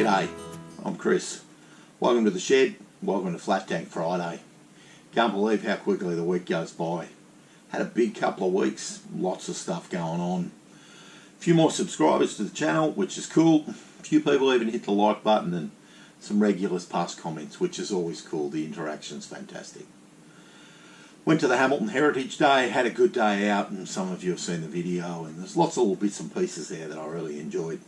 G'day, I'm Chris. Welcome to the shed, welcome to Flat Tank Friday. Can't believe how quickly the week goes by. Had a big couple of weeks, lots of stuff going on. A few more subscribers to the channel, which is cool. A few people even hit the like button and some regulars pass comments, which is always cool. The interaction's fantastic. Went to the Hamilton Heritage Day, had a good day out, and some of you have seen the video, and there's lots of little bits and pieces there that I really enjoyed.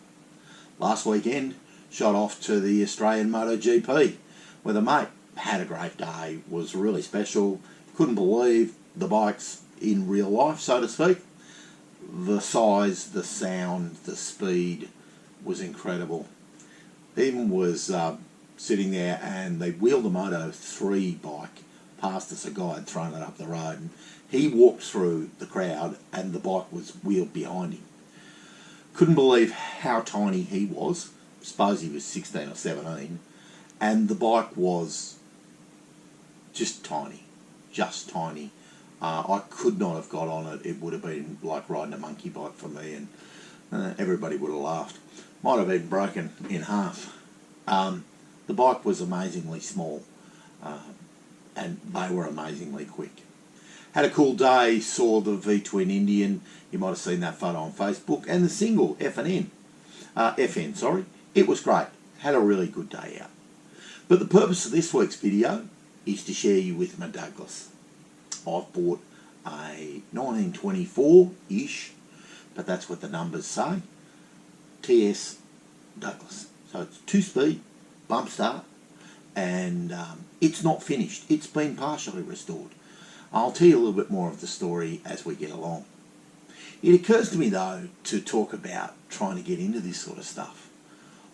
Last weekend, shot off to the Australian MotoGP with a mate. Had a great day, was really special. Couldn't believe the bikes in real life, so to speak. The size, the sound, the speed was incredible. Even was sitting there and they wheeled a Moto 3 bike past us. A guy had thrown it up the road and he walked through the crowd and the bike was wheeled behind him. Couldn't believe how tiny he was. Suppose he was 16 or 17, and the bike was just tiny, I could not have got on it. It would have been like riding a monkey bike for me, and everybody would have laughed. Might have been broken in half. The bike was amazingly small, and they were amazingly quick. Had a cool day, saw the V-twin Indian. You might have seen that photo on Facebook, and the single FN. It was great. Had a really good day out. But the purpose of this week's video is to share you with my Douglas. I've bought a 1924-ish, but that's what the numbers say, TS Douglas. So it's 2-speed, bump start, and it's not finished. It's been partially restored. I'll tell you a little bit more of the story as we get along. It occurs to me, though, to talk about trying to get into this sort of stuff.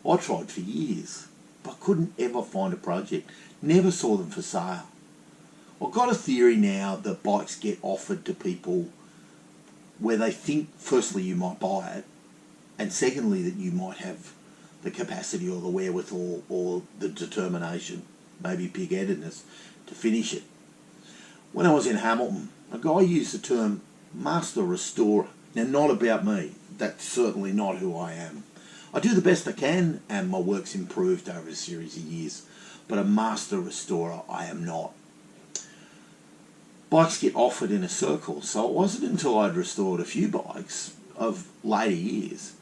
I tried for years, but couldn't ever find a project. Never saw them for sale. I've got a theory now that bikes get offered to people where they think, firstly, you might buy it, and secondly, that you might have the capacity or the wherewithal or the determination, maybe pig-headedness, to finish it. When I was in Hamilton, a guy used the term master restorer. Now, not about me. That's certainly not who I am. I do the best I can, and my work's improved over a series of years, but a master restorer I am not. Bikes get offered in a circle, so it wasn't until I'd restored a few bikes of later years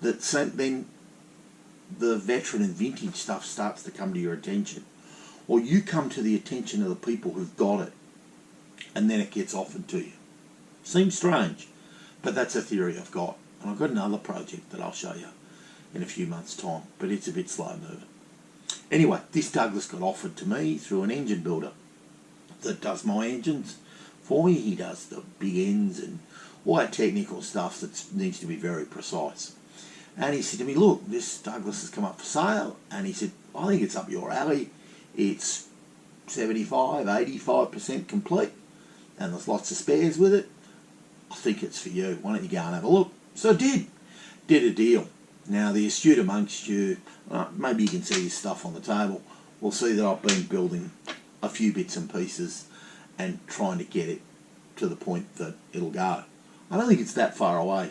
that then the veteran and vintage stuff starts to come to your attention, or you come to the attention of the people who've got it, and then it gets offered to you. Seems strange, but that's a theory I've got, and I've got another project that I'll show you in a few months' time, but it's a bit slow moving. Anyway, this Douglas got offered to me through an engine builder that does my engines for me. He does the big ends and all that technical stuff that needs to be very precise. And he said to me, look, this Douglas has come up for sale, and he said, I think it's up your alley. It's 75, 85% complete, and there's lots of spares with it. I think it's for you. Why don't you go and have a look? So I did a deal. Now, the astute amongst you, maybe you can see this stuff on the table, will see that I've been building a few bits and pieces and trying to get it to the point that it'll go. I don't think it's that far away.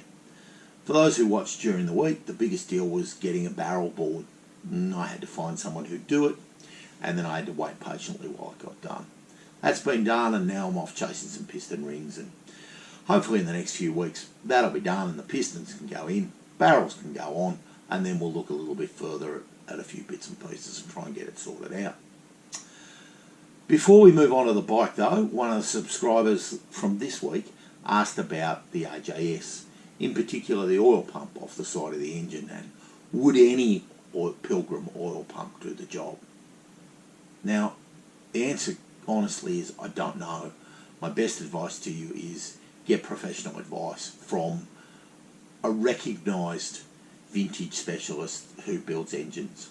For those who watched during the week, the biggest deal was getting a barrel board. I had to find someone who'd do it, and then I had to wait patiently while it got done. That's been done, and now I'm off chasing some piston rings, and hopefully in the next few weeks that'll be done and the pistons can go in, barrels can go on, and then we'll look a little bit further at a few bits and pieces and try and get it sorted out. Before we move on to the bike, though, one of the subscribers from this week asked about the AJS, in particular the oil pump off the side of the engine, and would any Pilgrim oil pump do the job? Now, the answer honestly is I don't know. My best advice to you is get professional advice from a recognised vintage specialist who builds engines.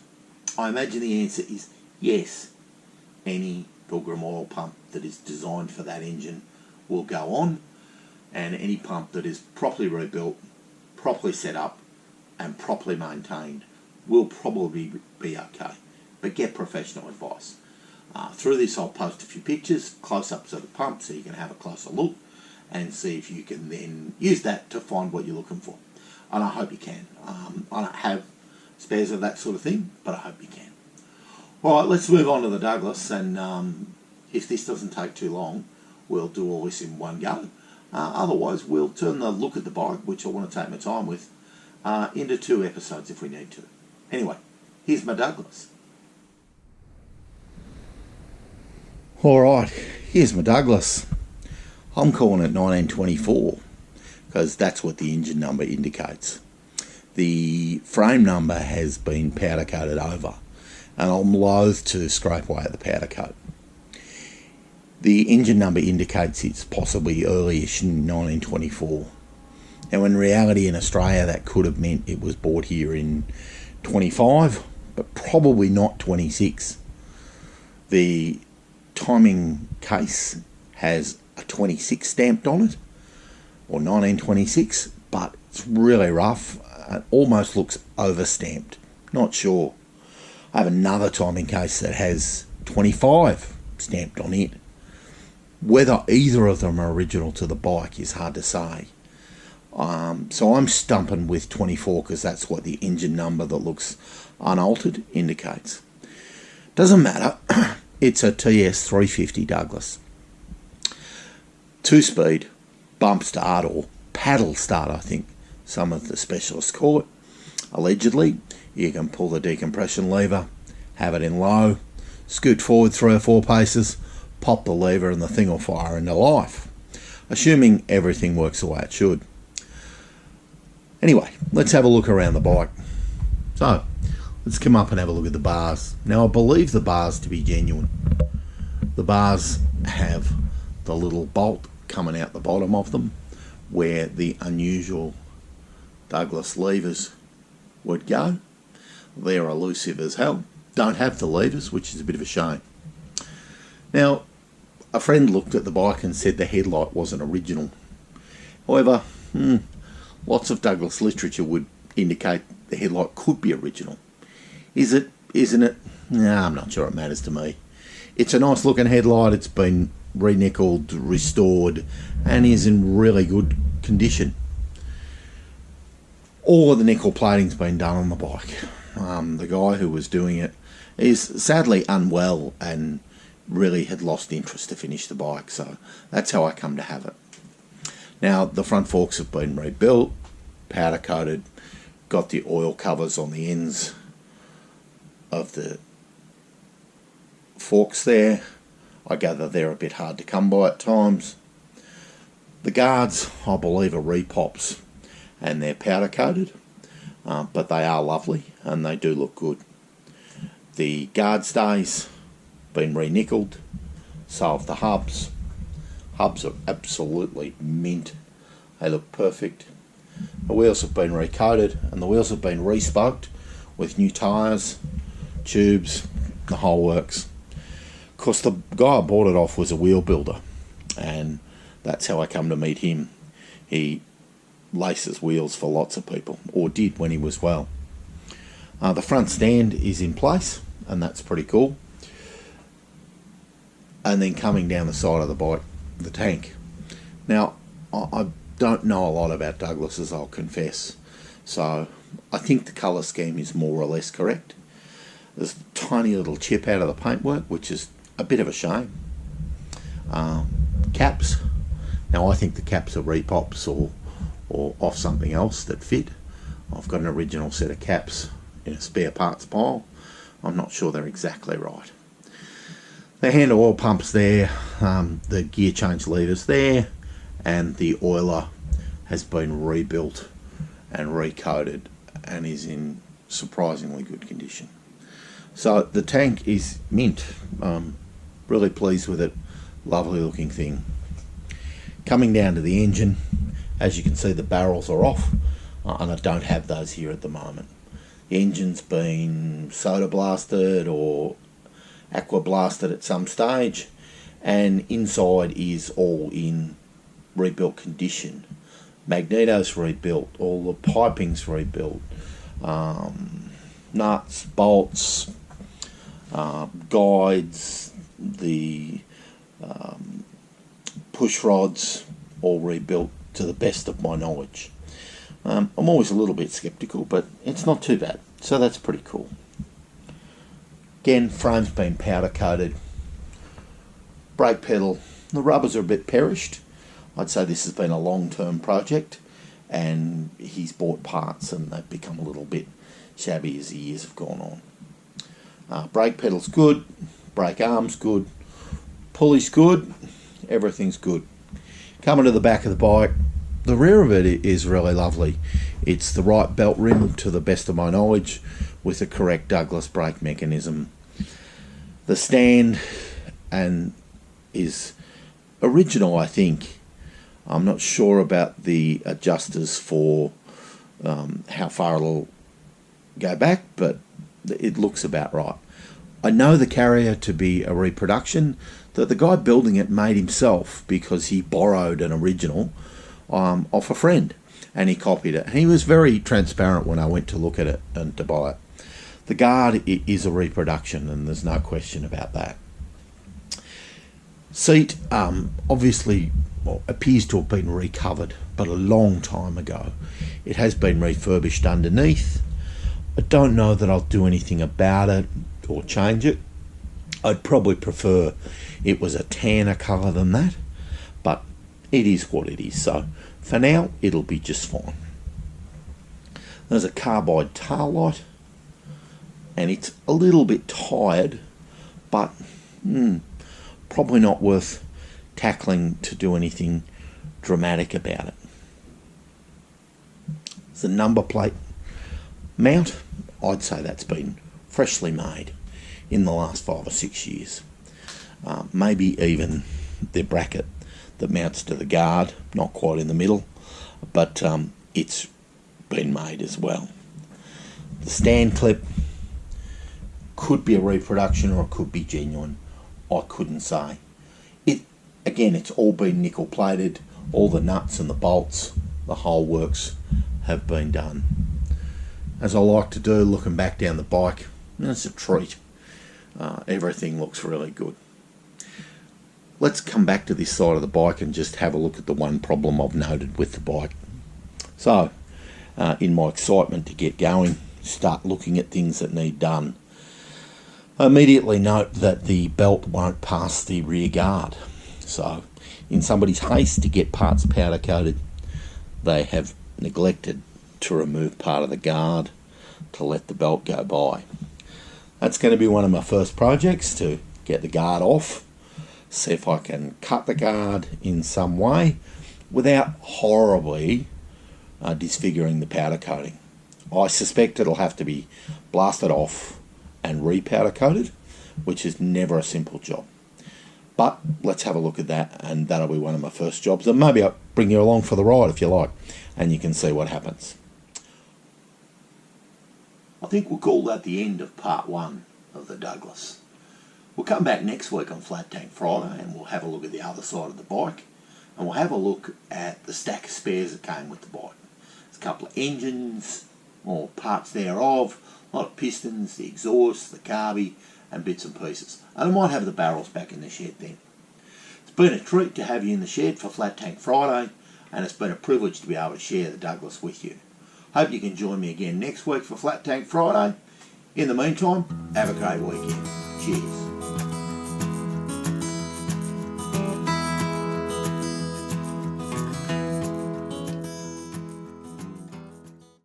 I imagine the answer is yes. Any Pilgrim oil pump that is designed for that engine will go on, and any pump that is properly rebuilt, properly set up and properly maintained will probably be okay. But get professional advice. Through this I'll post a few pictures, close-ups of the pump, so you can have a closer look and see if you can then use that to find what you're looking for. And I hope you can. I don't have spares of that sort of thing, but I hope you can. Alright, let's move on to the Douglas, and if this doesn't take too long, we'll do all this in one go. Otherwise, we'll turn the look at the bike, which I want to take my time with, into 2 episodes if we need to. Anyway, here's my Douglas. Alright, here's my Douglas. I'm calling it 1924 because that's what the engine number indicates. The frame number has been powder coated over, and I'm loath to scrape away at the powder coat. The engine number indicates it's possibly early-ish in 1924. Now in reality in Australia that could have meant it was bought here in 25, but probably not 26. The timing case has a 26 stamped on it, or 1926, but it's really rough. It almost looks over-stamped. Not sure. I have another timing case that has 25 stamped on it. Whether either of them are original to the bike is hard to say. So I'm stumping with 24 because that's what the engine number that looks unaltered indicates. Doesn't matter. It's a TS 350 Douglas. 2-speed, bump start or paddle start, I think some of the specialists call it. Allegedly, you can pull the decompression lever, have it in low, scoot forward 3 or 4 paces, pop the lever and the thing will fire into life, assuming everything works the way it should. Anyway, let's have a look around the bike. So, let's come up and have a look at the bars. Now, I believe the bars to be genuine. The bars have the little bolt coming out the bottom of them, where the unusual Douglas levers would go. They're elusive as hell. Don't have the levers, which is a bit of a shame. Now, a friend looked at the bike and said the headlight wasn't original. However, lots of Douglas literature would indicate the headlight could be original. Is it? Isn't it? Nah, I'm not sure it matters to me. It's a nice looking headlight. It's been re-nickeled, restored, and is in really good condition. All of the nickel plating's been done on the bike. The guy who was doing it is sadly unwell and really had lost interest to finish the bike, so that's how I come to have it. Now, the front forks have been rebuilt, powder coated, got the oil covers on the ends of the forks there. I gather they're a bit hard to come by at times. The guards, I believe, are repops and they're powder coated, but they are lovely and they do look good. The guard stays been re-nickeled, so have the hubs. Hubs are absolutely mint. They look perfect. The wheels have been recoated and the wheels have been re-spoked with new tyres, tubes, the whole works. Of course, the guy I bought it off was a wheel builder, and that's how I come to meet him. He laces wheels for lots of people, or did when he was well. The front stand is in place, and that's pretty cool. And then coming down the side of the bike, the tank. Now, I don't know a lot about Douglases, I'll confess, so I think the colour scheme is more or less correct. There's a tiny little chip out of the paintwork, which is a bit of a shame. Caps. Now, I think the caps are repops or off something else that fit. I've got an original set of caps in a spare parts pile. I'm not sure they're exactly right. The hand oil pump's there, the gear change lever's there, and the oiler has been rebuilt and recoated and is in surprisingly good condition. So the tank is mint. Really pleased with it. Lovely looking thing. Coming down to the engine, as you can see the barrels are off, and I don't have those here at the moment. The engine's been soda blasted or aqua blasted at some stage, and inside is all in rebuilt condition. Magneto's rebuilt, all the piping's rebuilt, nuts, bolts, guides, the push rods, all rebuilt to the best of my knowledge. I'm always a little bit sceptical, but it's not too bad. So that's pretty cool. Again, frame's been powder coated. Brake pedal, the rubbers are a bit perished. I'd say this has been a long-term project, and he's bought parts and they've become a little bit shabby as the years have gone on. Brake pedal's good, brake arm's good, pulley's good, everything's good. Coming to the back of the bike, the rear of it is really lovely. It's the right belt rim to the best of my knowledge, with the correct Douglas brake mechanism. The stand is original, I think. I'm not sure about the adjusters for how far it'll go back, but it looks about right. I know the carrier to be a reproduction that the guy building it made himself, because he borrowed an original off a friend and he copied it. And he was very transparent when I went to look at it and to buy it. The guard is a reproduction, and there's no question about that. Seat obviously appears to have been recovered, but a long time ago. It has been refurbished underneath. I don't know that I'll do anything about it or change it. I'd probably prefer it was a tanner colour than that, but it is what it is. So for now, it'll be just fine. There's a carbide tail light, and it's a little bit tired, but probably not worth tackling to do anything dramatic about it. The number plate mount, I'd say that's been freshly made in the last 5 or 6 years. Maybe even the bracket that mounts to the guard, not quite in the middle, but it's been made as well. The stand clip could be a reproduction or it could be genuine. I couldn't say. Again, it's all been nickel plated. All the nuts and the bolts, the whole works have been done. As I like to do, looking back down the bike, it's a treat. Everything looks really good. Let's come back to this side of the bike and just have a look at the one problem I've noted with the bike. So, in my excitement to get going, start looking at things that need done. I immediately note that the belt won't pass the rear guard. So, in somebody's haste to get parts powder coated, they have neglected to remove part of the guard to let the belt go by. That's going to be one of my first projects, to get the guard off, see if I can cut the guard in some way without horribly disfiguring the powder coating. I suspect it'll have to be blasted off and re-powder coated, which is never a simple job. But let's have a look at that, and that'll be one of my first jobs. And maybe I'll bring you along for the ride if you like, and you can see what happens. I think we'll call that the end of part 1 of the Douglas. We'll come back next week on Flat Tank Friday, and we'll have a look at the other side of the bike, and we'll have a look at the stack of spares that came with the bike. There's a couple of engines, or parts thereof, a lot of pistons, the exhaust, the carby, and bits and pieces. And I might have the barrels back in the shed then. It's been a treat to have you in the shed for Flat Tank Friday, and it's been a privilege to be able to share the Douglas with you. Hope you can join me again next week for Flat Tank Friday. In the meantime, have a great weekend. Cheers.